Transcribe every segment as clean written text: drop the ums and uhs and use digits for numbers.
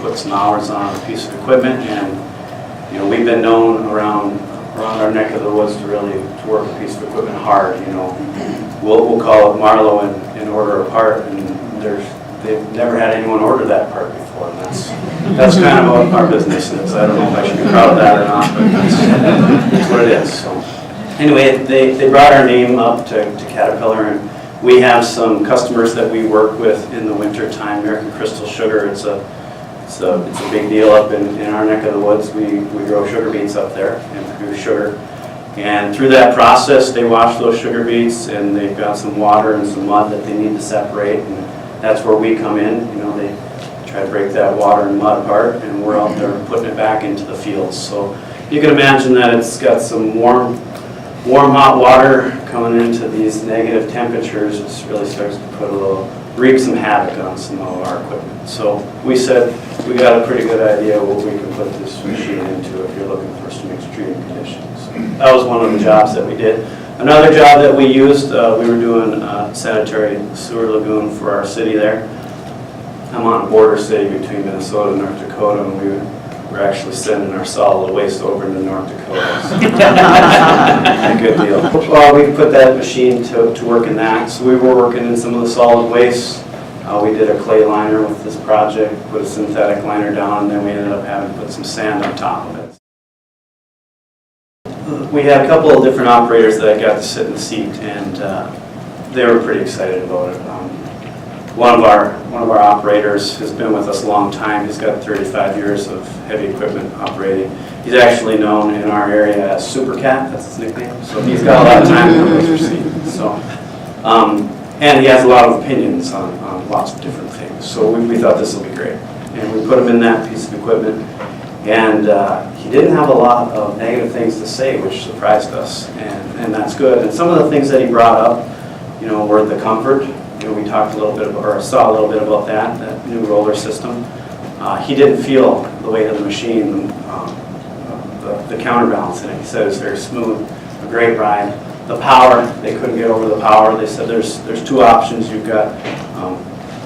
put some hours on a piece of equipment, and we've been known around our neck of the woods to really work a piece of equipment hard. We'll call it Marlowe and order a part, and they've never had anyone order that part before, and that's kind of what our business is. I don't know if I should be proud of that or not, but that's what it is. So anyway, they brought our name up to Caterpillar, and we have some customers that we work with in the winter time. American Crystal Sugar, it's a big deal up in our neck of the woods. We grow sugar beets up there and produce sugar. And through that process, they wash those sugar beets, and they've got some water and some mud that they need to separate. And that's where we come in. They try to break that water and mud apart, and we're out there putting it back into the fields. So you can imagine that it's got some warm hot water coming into these negative temperatures. It really starts to wreak some havoc on some of our equipment. So we said we got a pretty good idea what we can put this machine into if you're looking for some extreme conditions. That was one of the jobs that we did. Another job that we used, we were doing a sanitary sewer lagoon for our city there. I'm on a border city between Minnesota and North Dakota, and we're actually sending our solid waste over to North Dakota. So a good deal. Well, we put that machine to work in that. So we were working in some of the solid waste. We did a clay liner with this project, put a synthetic liner down, and then we ended up having to put some sand on top of it. We had a couple of different operators that got to sit in the seat, and they were pretty excited about it. One of our operators has been with us a long time. He's got 35 years of heavy equipment operating. He's actually known in our area as Super Cat. That's his nickname. So he's got a lot of time in the laser seat. So, and he has a lot of opinions on lots of different things. So we thought this will be great, and we put him in that piece of equipment. And he didn't have a lot of negative things to say, which surprised us, and that's good. And some of the things that he brought up, were the comfort. We talked a little bit about, or saw a little bit about that new roller system. He didn't feel the weight of the machine, the counterbalance in it. He said it was very smooth, a great ride. The power, they couldn't get over the power. They said there's two options. You've got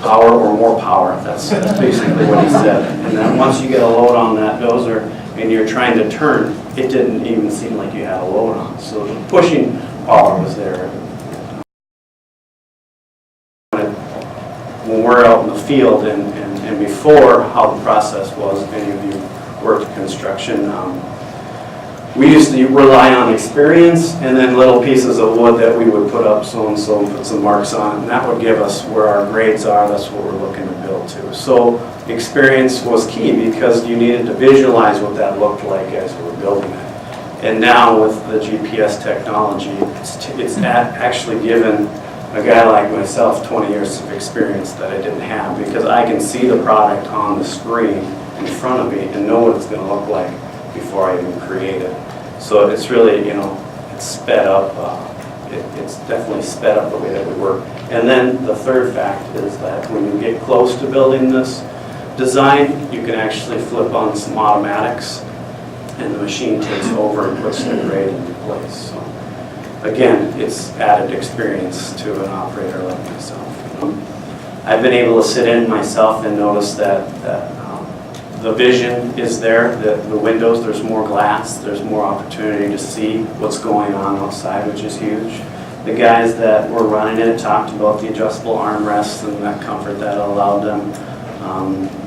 power or more power. That's basically what he said. And then once you get a load on that dozer and you're trying to turn, it didn't even seem like you had a load on. So the pushing power was there. When we're out in the field and before how the process was, if any of you worked construction, we used to rely on experience and then little pieces of wood that we would put up so-and-so and put some marks on, and that would give us where our grades are. That's what we're looking to build to. So experience was key because you needed to visualize what that looked like as you were building it. And now with the GPS technology, it's actually given a guy like myself 20 years of experience that I didn't have, because I can see the product on the screen in front of me and know what it's going to look like before I even create it. So it's really, it's sped up. It's definitely sped up the way that we work. And then the third fact is that when you get close to building this design, you can actually flip on some automatics, and the machine takes over and puts the grade into place. So again, it's added experience to an operator like myself. I've been able to sit in myself and notice that the vision is there, the windows, there's more glass, there's more opportunity to see what's going on outside, which is huge. The guys that were running it talked about the adjustable armrests and that comfort that allowed them.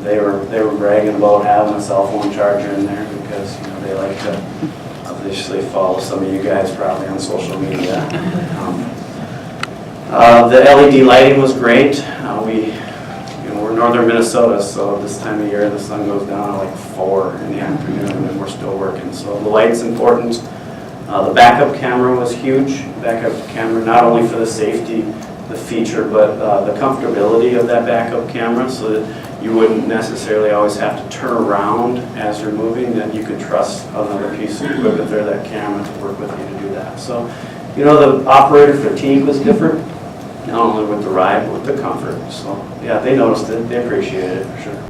They were bragging about having a cell phone charger in there because they like to obviously follow some of you guys probably on social media. The LED lighting was great. We're northern Minnesota, so this time of year the sun goes down at like 4 in the afternoon and we're still working. So the light's important. The backup camera was huge. Backup camera not only for the safety, the feature, but the comfortability of that backup camera, so that you wouldn't necessarily always have to turn around as you're moving, that you could trust another piece of equipment there, that camera, to work with you to do that. So, the operator fatigue was different, not only with the ride, but with the comfort. So, yeah, they noticed it, they appreciated it for sure.